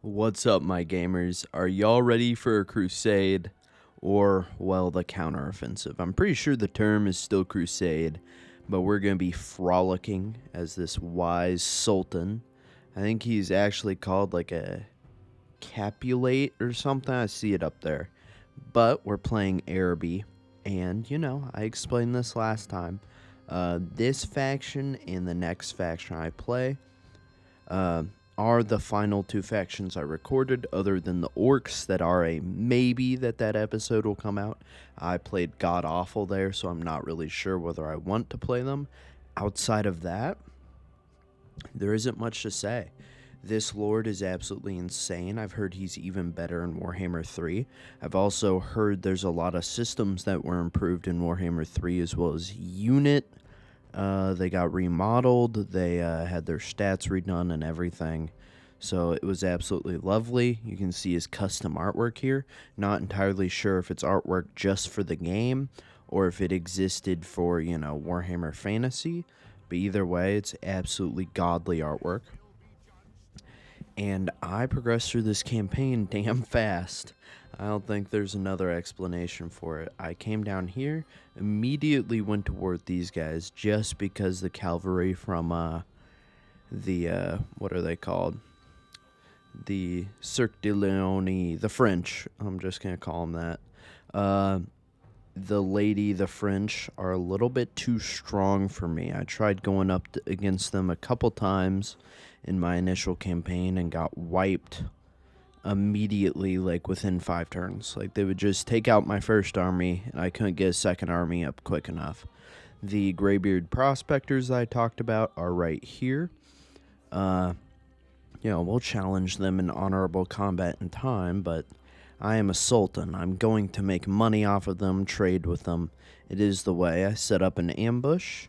What's up, my gamers? Are y'all ready for a crusade? Or, well, the counteroffensive? I'm pretty sure the term is still crusade, but we're going to be frolicking as this wise sultan. I think he's actually called like a Capulate or something. I see it up there. But we're playing Araby, and, I explained this last time. This faction and the next faction I play are the final two factions I recorded, other than the orcs that are a maybe that episode will come out. I played god awful there, so I'm not really sure whether I want to play them. Outside of that, there isn't much to say. This lord is absolutely insane. I've heard he's even better in Warhammer 3. I've also heard there's a lot of systems that were improved in Warhammer 3, as well as unit. They got remodeled. They had their stats redone and everything. So it was absolutely lovely. You can see his custom artwork here. Not entirely sure if it's artwork just for the game or if it existed for, Warhammer Fantasy. But either way, it's absolutely godly artwork. And I progressed through this campaign damn fast. I don't think there's another explanation for it. I came down here, immediately went toward these guys just because the cavalry from what are they called? The Cirque de Leone, the French. I'm just going to call them that. The French are a little bit too strong for me. I tried going up against them a couple times in my initial campaign and got wiped immediately, like within 5 turns. Like, they would just take out my first army and I couldn't get a second army up quick enough. The Greybeard prospectors I talked about are right here. We'll challenge them in honorable combat in time, but I am a sultan. I'm going to make money off of them, trade with them. It is the way. I set up an ambush.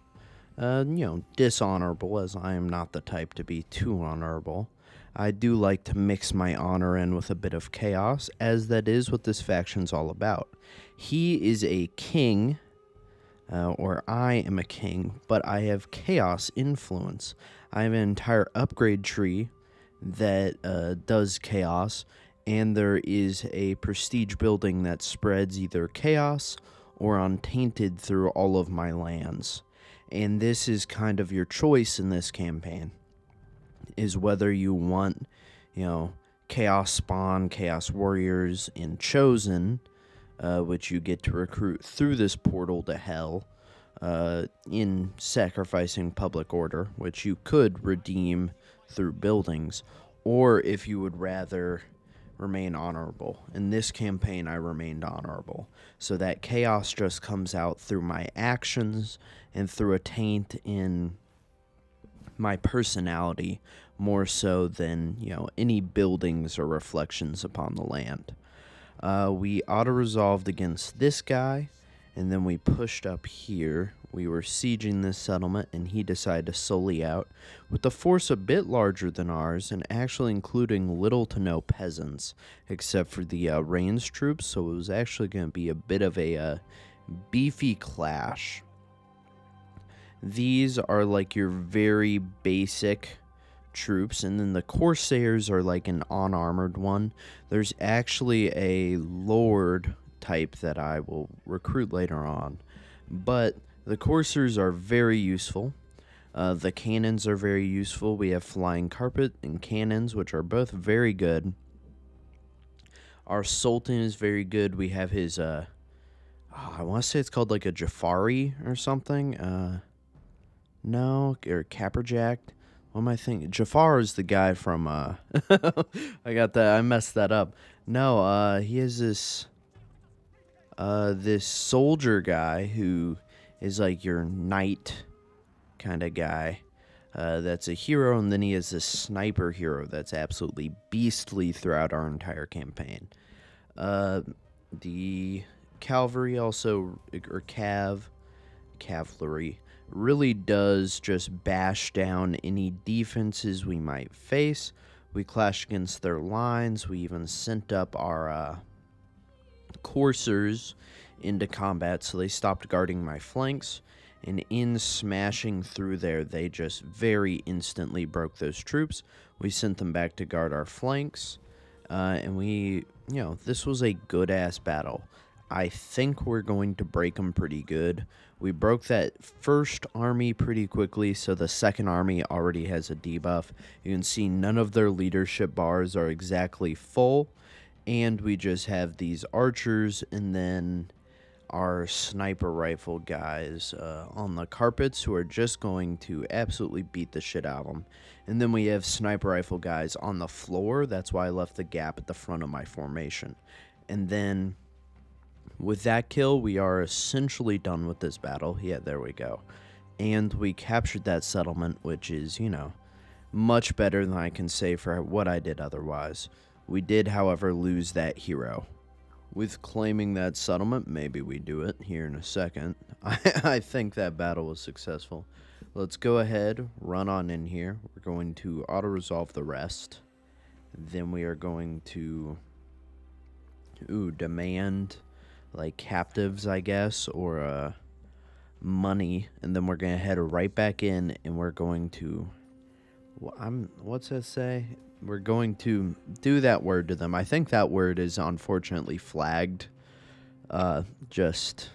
Dishonorable, as I am not the type to be too honorable. I do like to mix my honor in with a bit of chaos, as that is what this faction's all about. He is a king, or I am a king, but I have chaos influence. I have an entire upgrade tree that does chaos, and there is a prestige building that spreads either chaos or untainted through all of my lands. And this is kind of your choice in this campaign, is whether you want, Chaos Spawn, Chaos Warriors, and Chosen, which you get to recruit through this portal to hell, in sacrificing public order, which you could redeem through buildings, or if you would rather remain honorable. In this campaign, I remained honorable, so that chaos just comes out through my actions and through a taint in my personality, more so than, any buildings or reflections upon the land. We auto-resolved against this guy, and then we pushed up here. We were sieging this settlement, and he decided to sully out with a force a bit larger than ours, and actually including little to no peasants, except for the range troops, so it was actually going to be a bit of a beefy clash. These are like your very basic troops, and then the Corsairs are like an unarmored one. There's actually a Lord type that I will recruit later on, but the Corsairs are very useful. The cannons are very useful. We have flying carpet and cannons, which are both very good. Our Sultan is very good. We have his, I want to say it's called like a Jafari or something. No, or Caperjack. What am I thinking? Jafar is the guy from, I got that, I messed that up. No, he has this soldier guy who is like your knight kind of guy. That's a hero, and then he has this sniper hero that's absolutely beastly throughout our entire campaign. The cavalry also, or cavalry, really does just bash down any defenses we might face. We clash against their lines. We even sent up our coursers into combat, so they stopped guarding my flanks, and in smashing through there, they just very instantly broke those troops. We sent them back to guard our flanks. And we, this was a good-ass battle. I think we're going to break them pretty good. We broke that first army pretty quickly, so the second army already has a debuff. You can see none of their leadership bars are exactly full, and we just have these archers and then our sniper rifle guys on the carpets who are just going to absolutely beat the shit out of them. And then we have sniper rifle guys on the floor. That's why I left the gap at the front of my formation. And then with that kill, we are essentially done with this battle. Yeah, there we go. And we captured that settlement, which is, much better than I can say for what I did otherwise. We did, however, lose that hero. With claiming that settlement, maybe we do it here in a second. I think that battle was successful. Let's go ahead, run on in here. We're going to auto-resolve the rest. Then we are going to, demand, like, captives, I guess, or, money. And then we're going to head right back in, and we're going to, what's that say? We're going to do that word to them. I think that word is unfortunately flagged just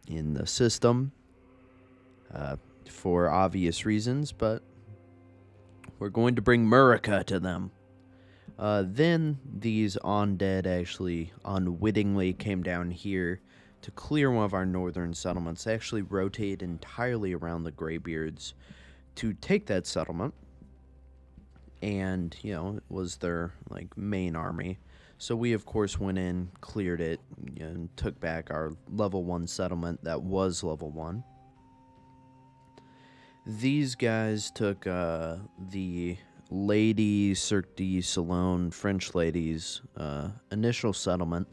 in the system for obvious reasons, but we're going to bring Murica to them. Then these undead actually unwittingly came down here to clear one of our northern settlements. They actually rotate entirely around the Greybeards to take that settlement. And, it was their, main army. So we, of course, went in, cleared it, and took back our level 1 settlement that was level 1. These guys took the Lady Cirque du Salon, French lady's initial settlement.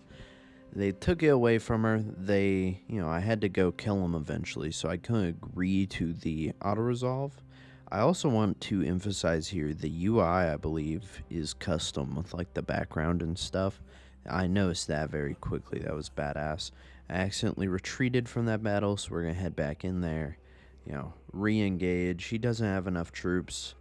They took it away from her. They, I had to go kill them eventually, so I couldn't agree to the auto-resolve. I also want to emphasize here the UI, I believe, is custom with, the background and stuff. I noticed that very quickly. That was badass. I accidentally retreated from that battle, so we're going to head back in there, re-engage. He doesn't have enough troops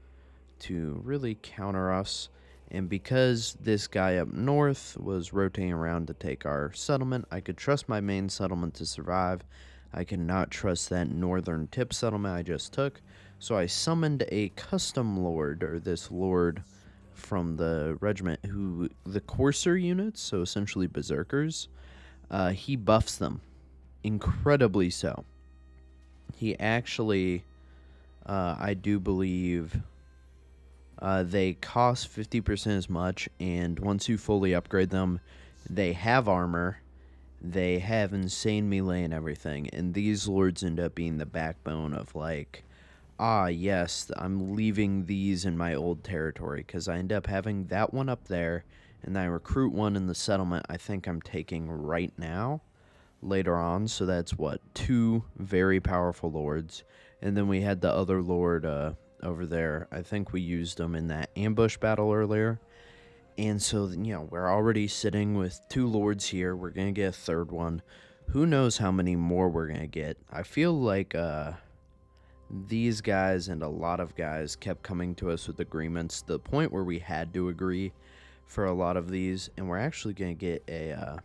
to really counter us. And because this guy up north was rotating around to take our settlement, I could trust my main settlement to survive. I could not trust that northern tip settlement I just took. So I summoned a custom lord, or this lord from the regiment, who the courser units, so essentially berserkers, he buffs them, incredibly so. He actually, I do believe, they cost 50% as much, and once you fully upgrade them, they have armor, they have insane melee and everything, and these lords end up being the backbone of, yes, I'm leaving these in my old territory, because I end up having that one up there, and I recruit one in the settlement I think I'm taking right now, later on, so that's, 2 very powerful lords, and then we had the other lord over there. I think we used them in that ambush battle earlier, and so, we're already sitting with 2 lords here. We're going to get a third one. Who knows how many more we're going to get. I feel like, these guys and a lot of guys kept coming to us with agreements to the point where we had to agree for a lot of these, and we're actually going to get a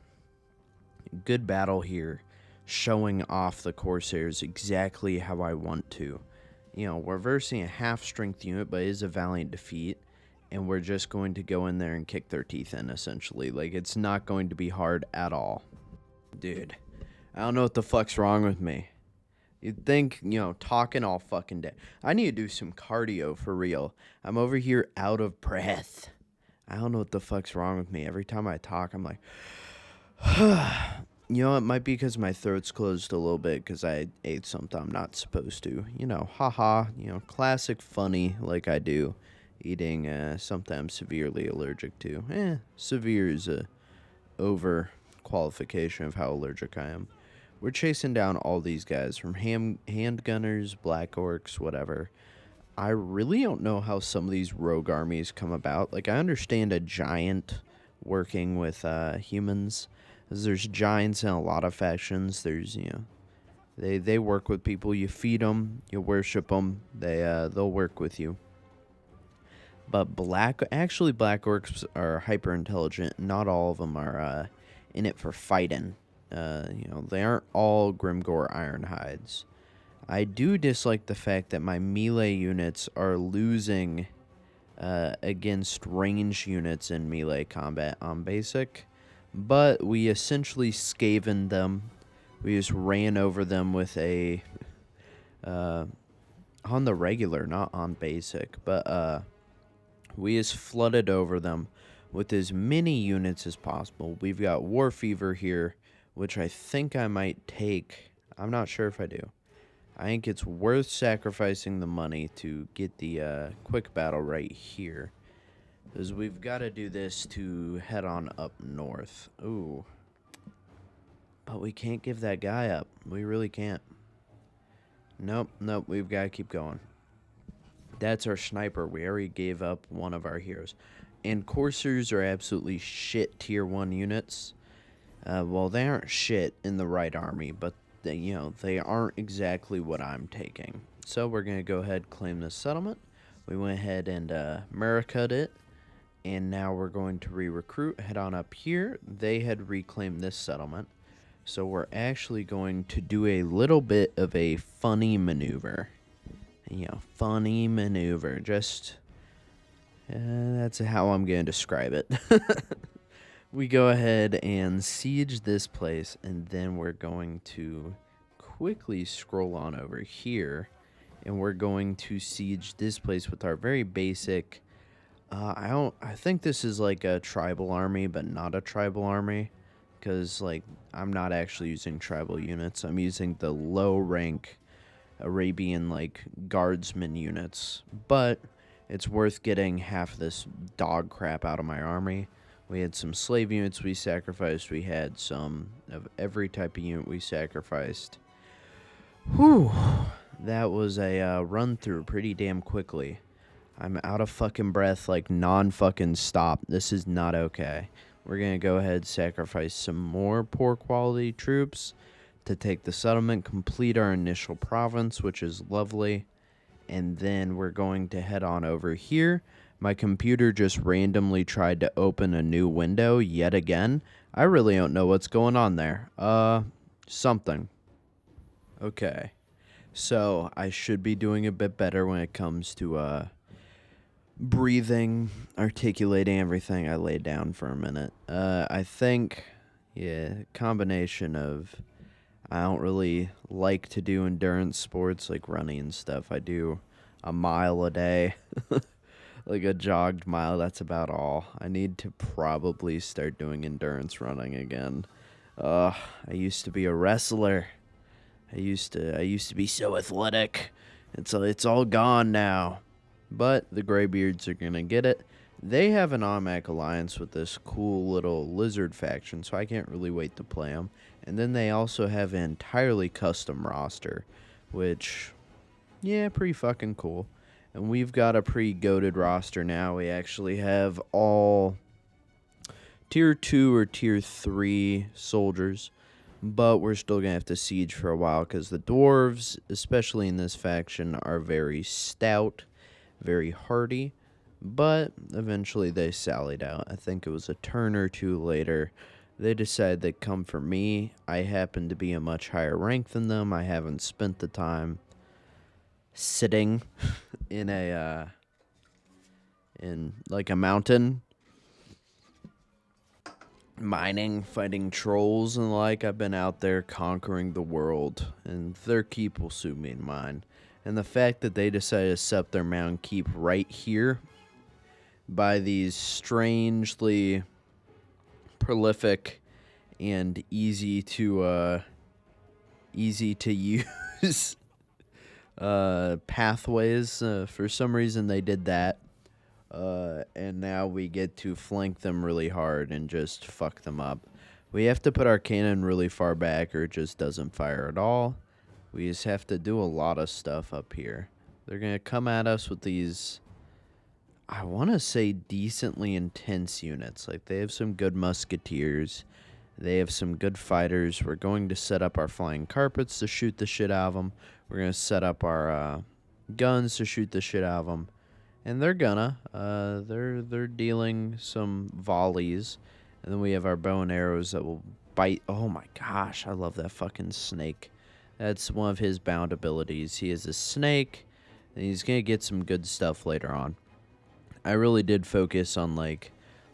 good battle here showing off the Corsairs exactly how I want to. We're versing a half-strength unit, but it is a valiant defeat, and we're just going to go in there and kick their teeth in, essentially. It's not going to be hard at all. Dude, I don't know what the fuck's wrong with me. You'd think, talking all fucking day. I need to do some cardio for real. I'm over here out of breath. I don't know what the fuck's wrong with me. Every time I talk, I'm like, it might be because my throat's closed a little bit because I ate something I'm not supposed to. Haha, classic funny like I do. Eating something I'm severely allergic to. Severe is a over qualification of how allergic I am. We're chasing down all these guys, from handgunners, black orcs, whatever. I really don't know how some of these rogue armies come about. I understand a giant working with humans. There's giants in a lot of factions. There's, they work with people. You feed them, you worship them, they'll work with you. But black orcs are hyper intelligent. Not all of them are in it for fighting. They aren't all Grimgore Ironhides. I do dislike the fact that my melee units are losing against range units in melee combat on basic, but we essentially scavened them. We just ran over them with a on the regular, not on basic, but we just flooded over them with as many units as possible. We've got War Fever here, which I think I might take. I'm not sure if I do. I think it's worth sacrificing the money to get the quick battle right here. Because we've got to do this to head on up north. Ooh. But we can't give that guy up. We really can't. Nope, we've got to keep going. That's our sniper. We already gave up one of our heroes. And coursers are absolutely shit tier 1 units. Well, they aren't shit in the right army, but they aren't exactly what I'm taking. So we're going to go ahead and claim this settlement. We went ahead and Marica'd it. And now we're going to re-recruit. Head on up here. They had reclaimed this settlement. So we're actually going to do a little bit of a funny maneuver. Funny maneuver. Just, that's how I'm going to describe it. We go ahead and siege this place, and then we're going to quickly scroll on over here, and we're going to siege this place with our very basic. I think this is like a tribal army, but not a tribal army, because I'm not actually using tribal units. I'm using the low rank Arabian guardsman units, but it's worth getting half this dog crap out of my army. We had some slave units we sacrificed. We had some of every type of unit we sacrificed. Whew. That was a run through pretty damn quickly. I'm out of fucking breath, non-fucking stop. This is not okay. We're going to go ahead and sacrifice some more poor quality troops to take the settlement, complete our initial province, which is lovely. And then we're going to head on over here. My computer just randomly tried to open a new window yet again. I really don't know what's going on there. Something. Okay. So, I should be doing a bit better when it comes to, breathing, articulating everything I laid down for a minute. I think, combination of, I don't really like to do endurance sports like running and stuff. I do a mile a day. A jogged mile, that's about all. I need to probably start doing endurance running again. I used to be a wrestler. I used to be so athletic. It's all gone now. But the Greybeards are gonna get it. They have an automatic alliance with this cool little lizard faction, so I can't really wait to play them. And then they also have an entirely custom roster, which, pretty fucking cool. And we've got a pretty goated roster now. We actually have all tier 2 or tier 3 soldiers. But we're still going to have to siege for a while because the dwarves, especially in this faction, are very stout, very hardy. But eventually they sallied out. I think it was a turn or two later. They decided they'd come for me. I happen to be a much higher rank than them. I haven't spent the time sitting in a mountain mining, fighting trolls and I've been out there conquering the world, and their keep will suit me in mine. And the fact that they decided to set up their mountain keep right here by these strangely prolific and easy to use pathways. For some reason they did that. And now we get to flank them really hard and just fuck them up. We have to put our cannon really far back or it just doesn't fire at all. We just have to do a lot of stuff up here. They're going to come at us with these, I want to say, decently intense units. They have some good musketeers. They have some good fighters. We're going to set up our flying carpets to shoot the shit out of them. We're going to set up our guns to shoot the shit out of them. And they're gonna. They're dealing some volleys. And then we have our bow and arrows that will bite. Oh my gosh, I love that fucking snake. That's one of his bound abilities. He is a snake, and he's gonna get some good stuff later on. I really did focus on, like,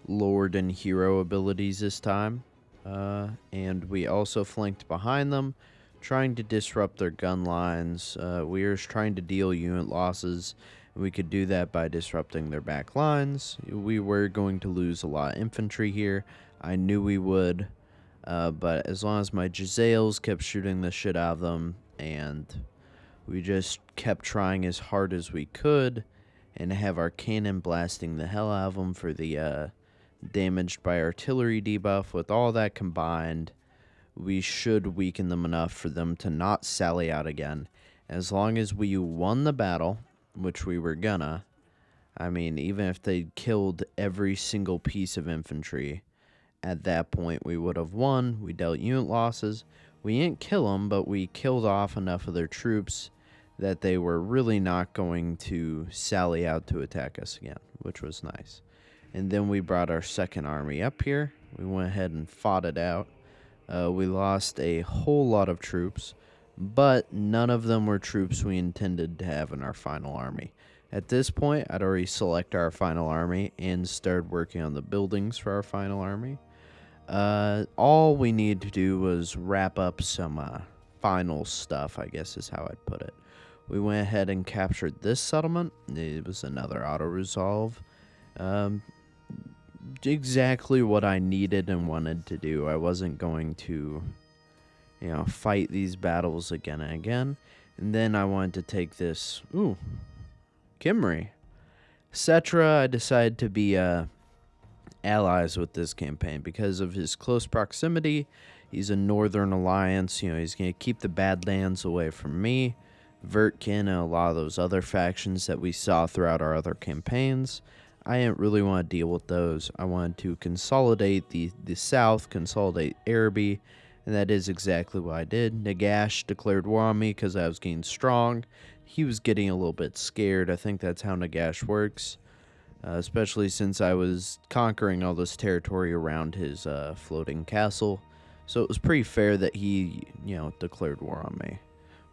Lord and hero abilities this time. And we also flanked behind them, trying to disrupt their gun lines. We were trying to deal unit losses. We could do that by disrupting their back lines. We were going to lose a lot of infantry here. I knew we would. But as long as my Giselles kept shooting the shit out of them, and we just kept trying as hard as we could, and have our cannon blasting the hell out of them for the damaged by artillery debuff. With all that combined, we should weaken them enough for them to not sally out again. As long as we won the battle, which we were gonna, I mean, even if they killed every single piece of infantry, at that point we would have won. We dealt unit losses. We didn't kill them, but we killed off enough of their troops that they were really not going to sally out to attack us again, which was nice. And then we brought our second army up here. We went ahead and fought it out. We lost a whole lot of troops, but none of them were troops we intended to have in our final army. At this point, I'd already selected our final army and started working on the buildings for our final army. All we needed to do was wrap up some final stuff, I guess is how I'd put it. We went ahead and captured this settlement. It was another auto-resolve. Exactly what I needed and wanted to do. I wasn't going to, fight these battles again and again. And then I wanted to take this, Kimry. Cetra, I decided to be allies with this campaign because of his close proximity. He's a Northern Alliance. He's going to keep the Badlands away from me. Vertkin and a lot of those other factions that we saw throughout our other campaigns. I didn't really want to deal with those. I wanted to consolidate the south, consolidate Araby, and that is exactly what I did. Nagash declared war on me because I was getting strong. He was getting a little bit scared. I think that's how Nagash works, especially since I was conquering all this territory around his floating castle. So it was pretty fair that he, declared war on me.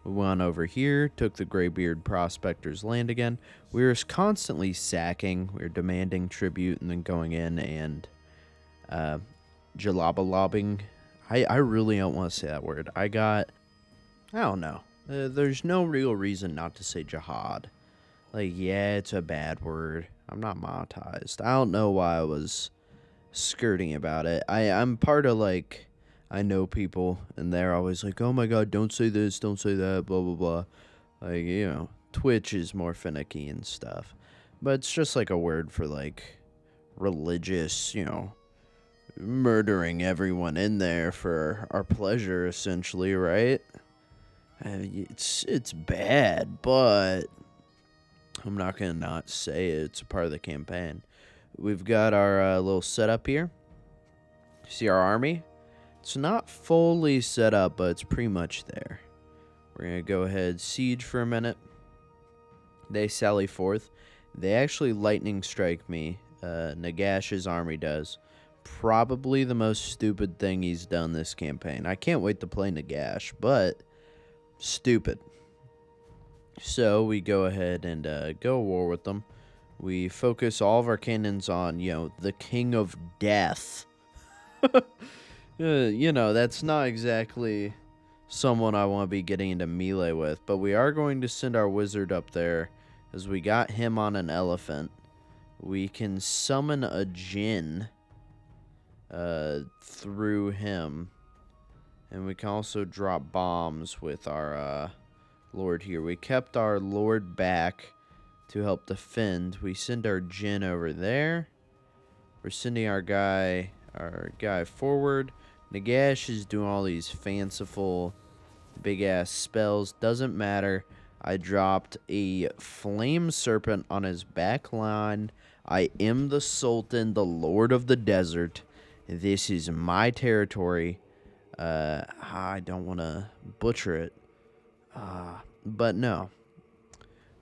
We went over here, took the Greybeard Prospector's land again. We were constantly sacking. We were demanding tribute and then going in and jalabalobbing. I really don't want to say that word. I don't know. There's no real reason not to say jihad. Like, yeah, it's a bad word. I'm not monetized. I don't know why I was skirting about it. I'm part of, like, I know people, and they're always like, oh my god, don't say this, don't say that, blah, blah, blah. Like, Twitch is more finicky and stuff. But it's just like a word for, like, religious, murdering everyone in there for our pleasure, essentially, right? It's bad, but I'm not going to not say it. It's a part of the campaign. We've got our little setup here. See our army? It's not fully set up, but it's pretty much there. We're going to go ahead, siege for a minute. They sally forth. They actually lightning strike me. Nagash's army does. Probably the most stupid thing he's done this campaign. I can't wait to play Nagash, but stupid. So we go ahead and go to war with them. We focus all of our cannons on, the King of Death. That's not exactly someone I want to be getting into melee with, but we are going to send our wizard up there, as we got him on an elephant. We can summon a djinn through him, and we can also drop bombs with our lord here. We kept our lord back to help defend. We send our djinn over there. We're sending our guy forward. Nagash is doing all these fanciful big-ass spells. Doesn't matter. I dropped a flame serpent on his back line. I am the Sultan, the Lord of the Desert. This is my territory. I don't want to butcher it. But no.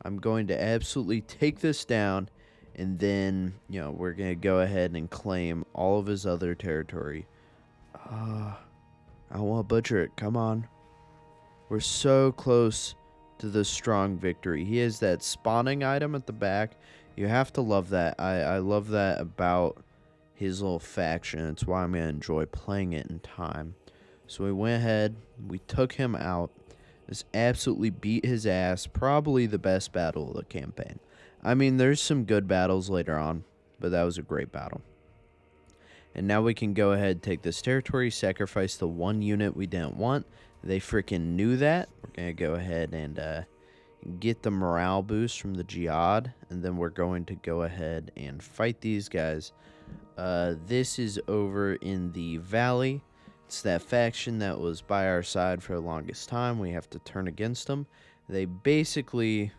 I'm going to absolutely take this down, and then, we're going to go ahead and claim all of his other territory. I won't butcher it. Come on. We're so close to the strong victory. He has that spawning item at the back. You have to love that. I love that about his little faction. It's why I'm going to enjoy playing it in time. So we went ahead. We took him out. Just absolutely beat his ass. Probably the best battle of the campaign. I mean, there's some good battles later on, but that was a great battle. And now we can go ahead and take this territory, sacrifice the one unit we didn't want. They freaking knew that. We're going to go ahead and get the morale boost from the Jihad, and then we're going to go ahead and fight these guys. This is over in the valley. It's that faction that was by our side for the longest time. We have to turn against them. They basically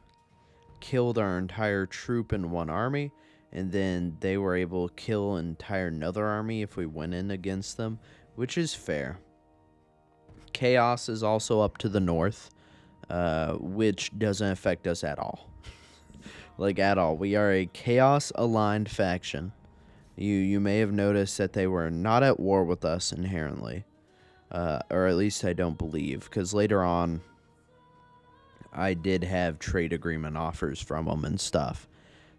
killed our entire troop in one army, and then they were able to kill an entire another army if we went in against them, which is fair. Chaos is also up to the north, which doesn't affect us at all. Like, at all. We are a chaos-aligned faction. You may have noticed that they were not at war with us inherently. Or at least I don't believe, because later on, I did have trade agreement offers from them and stuff.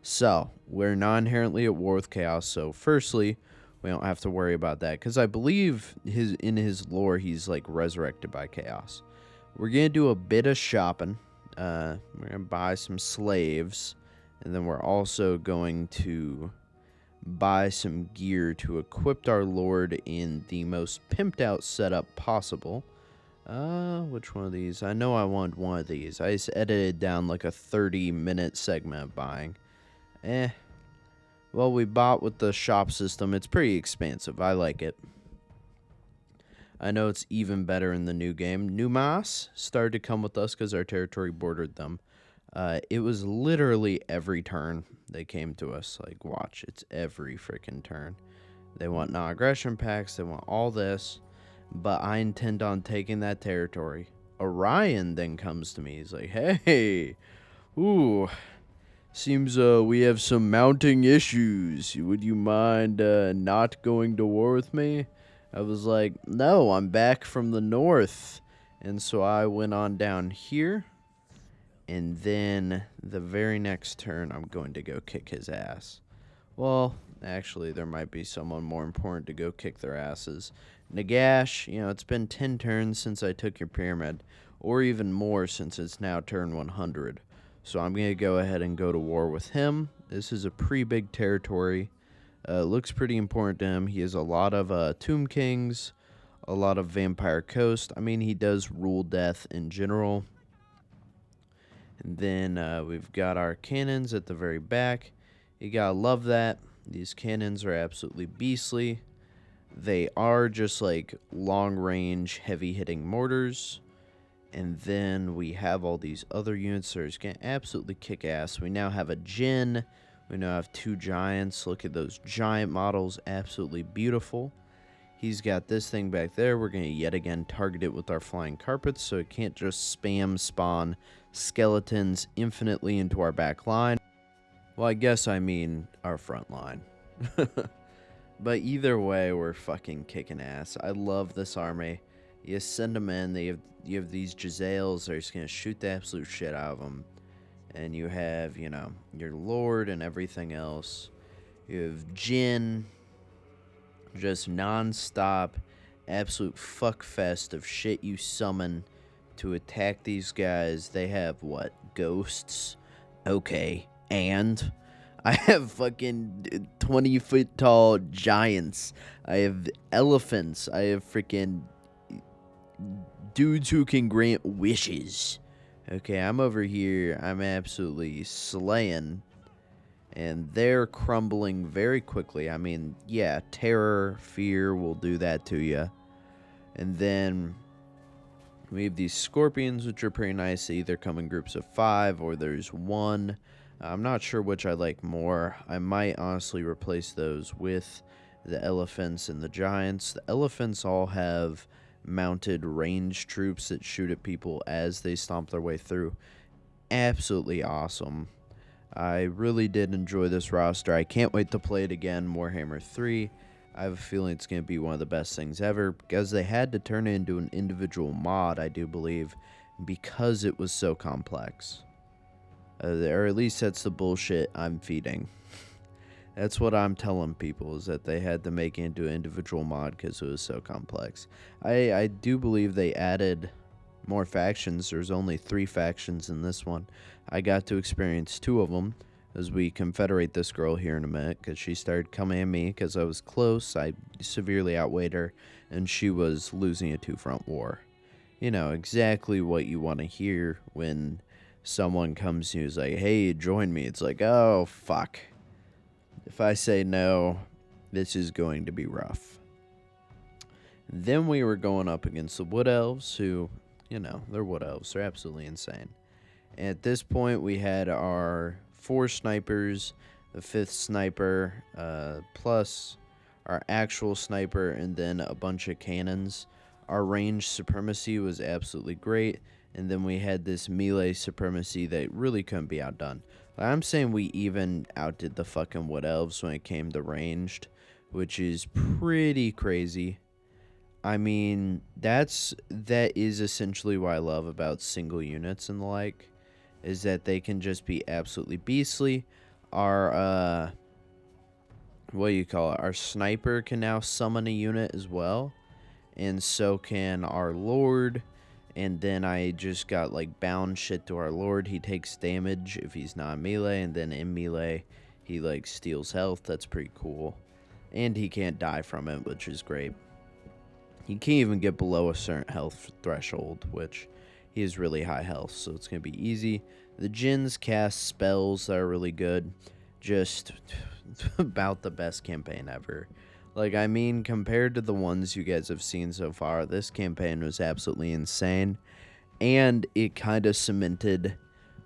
So, we're not inherently at war with Chaos, so firstly, we don't have to worry about that, because I believe in his lore, he's, like, resurrected by Chaos. We're going to do a bit of shopping. We're going to buy some slaves, and then we're also going to buy some gear to equip our lord in the most pimped out setup possible. Which one of these? I know I want one of these. I just edited down like a 30-minute segment of buying. Well, we bought with the shop system. It's pretty expansive. I like it. I know it's even better in the new game. Numas started to come with us because our territory bordered them. It was literally every turn they came to us. Like, watch, it's every freaking turn. They want non-aggression packs. They want all this. But I intend on taking that territory. Orion then comes to me. He's like, hey, seems we have some mounting issues. Would you mind not going to war with me? I was like, no, I'm back from the north. And so I went on down here. And then the very next turn, I'm going to go kick his ass. Well, actually, there might be someone more important to go kick their asses. Nagash, it's been 10 turns since I took your pyramid, or even more since it's now turn 100. So I'm going to go ahead and go to war with him. This is a pretty big territory. Looks pretty important to him. He has a lot of Tomb Kings, a lot of Vampire Coast. I mean, he does rule death in general. And then we've got our cannons at the very back. You gotta love that. These cannons are absolutely beastly. They are just like long-range, heavy-hitting mortars. And then we have all these other units that are just gonna absolutely kick ass. We now have a Jinn. We now have 2 giants. Look at those giant models. Absolutely beautiful. He's got this thing back there. We're going to yet again target it with our flying carpets so it can't just spam spawn skeletons infinitely into our back line. Well, I guess I mean our front line. But either way, we're fucking kicking ass. I love this army. You send them in. You have these Jezzails. They're just going to shoot the absolute shit out of them. And you have, your lord and everything else. You have Jinn. Just non-stop, absolute fuckfest of shit you summon to attack these guys. They have, what, ghosts? Okay, and I have fucking 20-foot tall giants. I have elephants. I have freaking dudes who can grant wishes. Okay, I'm over here. I'm absolutely slaying. And they're crumbling very quickly. I mean, yeah, terror, fear will do that to you. And then we have these scorpions, which are pretty nice. They either come in groups of 5 or there's 1. I'm not sure which I like more. I might honestly replace those with the elephants and the giants. The elephants all have mounted range troops that shoot at people as they stomp their way through. absolutely awesome. I really did enjoy this roster. I can't wait to play it again, Warhammer 3. I have a feeling it's going to be one of the best things ever because they had to turn it into an individual mod, I do believe, because it was so complex. Or at least that's the bullshit I'm feeding. That's what I'm telling people, is that they had to make it into an individual mod because it was so complex. I do believe they added more factions. There's only 3 factions in this one. I got to experience 2 of them as we confederate this girl here in a minute because she started coming at me because I was close. I severely outweighed her, and she was losing a 2-front war. You know, exactly what you want to hear when someone comes to you and is like, hey, join me. It's like, oh, fuck. If I say no, this is going to be rough. Then we were going up against the Wood Elves, who, you know, they're Wood Elves. They're absolutely insane. And at this point, we had our 4 snipers, the 5th sniper, plus our actual sniper, and then a bunch of cannons. Our range supremacy was absolutely great. And then we had this melee supremacy that really couldn't be outdone. I'm saying we even outdid the fucking Wood Elves when it came to ranged, which is pretty crazy. I mean, that is essentially what I love about single units and the like, is that they can just be absolutely beastly. Our, what do you call it? Our sniper can now summon a unit as well, and so can our Lord. And then I just got, like, bound shit to our Lord. He takes damage if he's not melee, and then in melee, he, like, steals health. That's pretty cool. And he can't die from it, which is great. He can't even get below a certain health threshold, which he has really high health, so it's going to be easy. The Djinns cast spells that are really good. Just about the best campaign ever. Like, I mean, compared to the ones you guys have seen so far, this campaign was absolutely insane. And it kind of cemented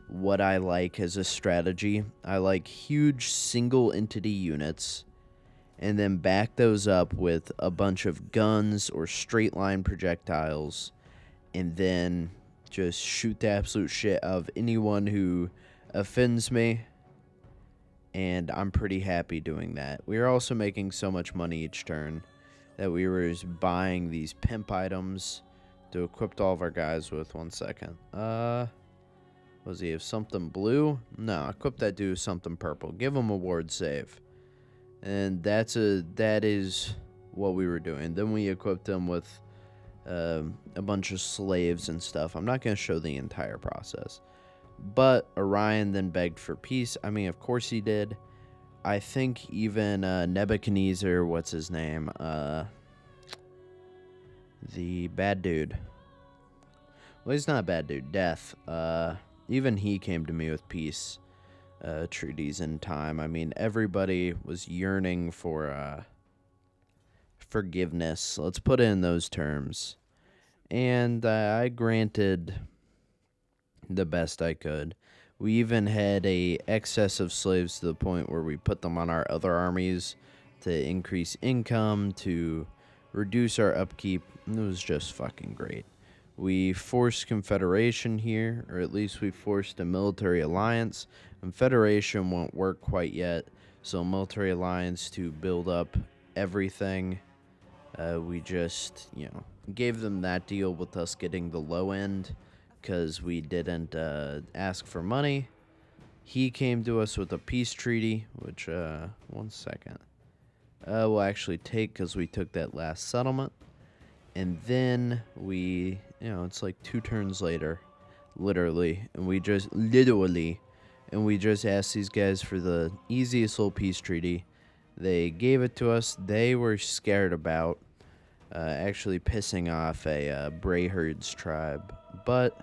what I like as a strategy. I like huge single entity units, and then back those up with a bunch of guns or straight line projectiles, and then just shoot the absolute shit out of anyone who offends me. And I'm pretty happy doing that. We are also making so much money each turn that we were just buying these pimp items to equip all of our guys with. 1 second. Was he have something blue? No, equip that dude with something purple. Give him a ward save. And that is what we were doing. Then we equipped him with a bunch of slaves and stuff. I'm not going to show the entire process. But Orion then begged for peace. I mean, of course he did. I think even Nebuchadnezzar, what's his name? The bad dude. Well, he's not a bad dude. Death. Even he came to me with peace treaties in time. I mean, everybody was yearning for forgiveness. Let's put it in those terms. And I granted the best I could. We even had a excess of slaves to the point where we put them on our other armies to increase income, to reduce our upkeep. It was just fucking great. We forced Confederation here, or at least we forced a military alliance. Confederation won't work quite yet, so military alliance to build up everything. We just, gave them that deal with us getting the low end, because we didn't ask for money. He came to us with a peace treaty, which, 1 second. We'll actually take, because we took that last settlement. And then we, it's like 2 turns later, literally, and we just asked these guys for the easiest little peace treaty. They gave it to us. They were scared about actually pissing off a Brayherd's tribe, but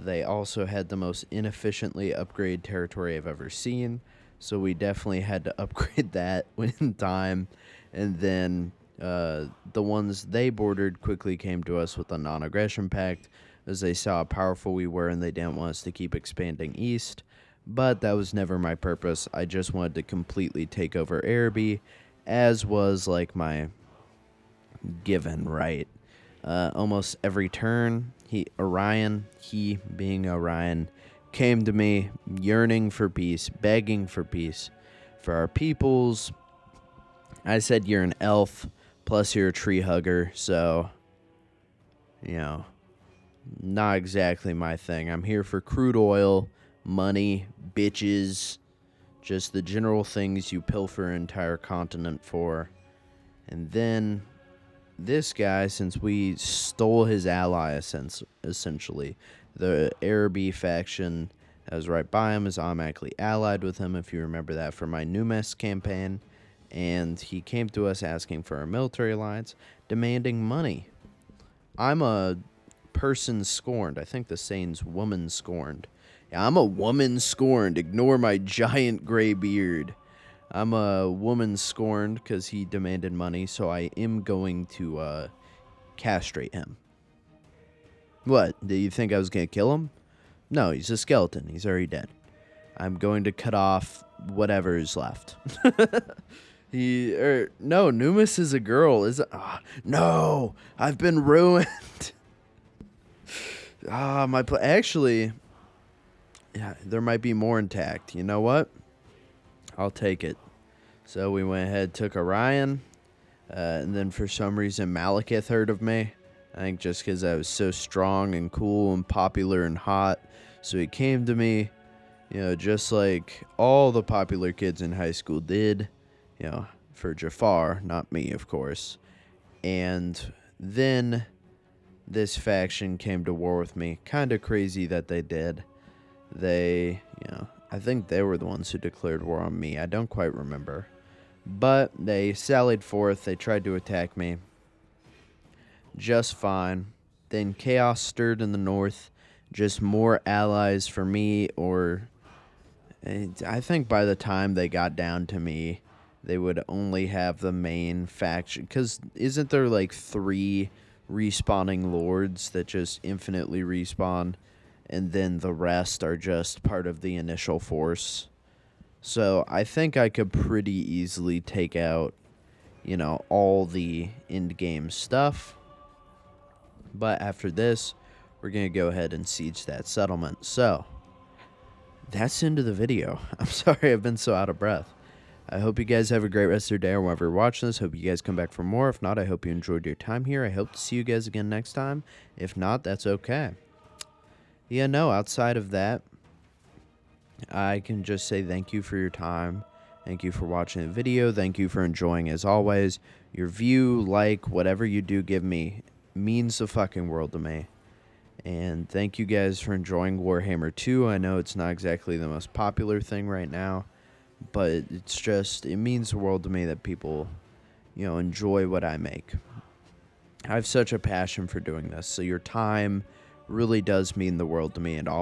they also had the most inefficiently upgraded territory I've ever seen, so we definitely had to upgrade that in time. And then the ones they bordered quickly came to us with a non-aggression pact, as they saw how powerful we were and they didn't want us to keep expanding east. But that was never my purpose. I just wanted to completely take over Araby, as was like my given right. Almost every turn, he being Orion, came to me yearning for peace, begging for peace for our peoples. I said, you're an elf, plus you're a tree hugger, so, you know, not exactly my thing. I'm here for crude oil, money, bitches, just the general things you pilfer an entire continent for. And then this guy, since we stole his ally, essentially, the Araby faction that was right by him is automatically allied with him, if you remember that from my Numes campaign. And he came to us asking for our military alliance, demanding money. I'm a person scorned. I think the saying's woman scorned. Yeah, I'm a woman scorned. Ignore my giant gray beard. I'm a woman scorned because he demanded money, so I am going to castrate him. What? Do you think I was going to kill him? No, he's a skeleton. He's already dead. I'm going to cut off whatever is left. No, Numis is a girl. No, I've been ruined. Actually, yeah, there might be more intact. You know what? I'll take it. So we went ahead, took Orion, and then for some reason Malekith heard of me. I think just because I was so strong and cool and popular and hot. So he came to me, you know, just like all the popular kids in high school did, you know, for Jafar, not me, of course. And then this faction came to war with me. Kind of crazy that they did. They, you know, I think they were the ones who declared war on me. I don't quite remember. But they sallied forth. They tried to attack me. Just fine. Then chaos stirred in the north. Just more allies for me, or I think by the time they got down to me, they would only have the main faction. Because isn't there like 3 respawning lords that just infinitely respawn? And then the rest are just part of the initial force. So I think I could pretty easily take out, you know, all the end-game stuff. But after this, we're going to go ahead and siege that settlement. So, that's the end of the video. I'm sorry I've been so out of breath. I hope you guys have a great rest of your day or whenever you're watching this. Hope you guys come back for more. If not, I hope you enjoyed your time here. I hope to see you guys again next time. If not, that's okay. Yeah, no, outside of that, I can just say thank you for your time. Thank you for watching the video. Thank you for enjoying, as always. Your view, like, whatever you do give me means the fucking world to me. And thank you guys for enjoying Warhammer 2. I know it's not exactly the most popular thing right now, but it's just, it means the world to me that people, you know, enjoy what I make. I have such a passion for doing this, so your time really does mean the world to me, and all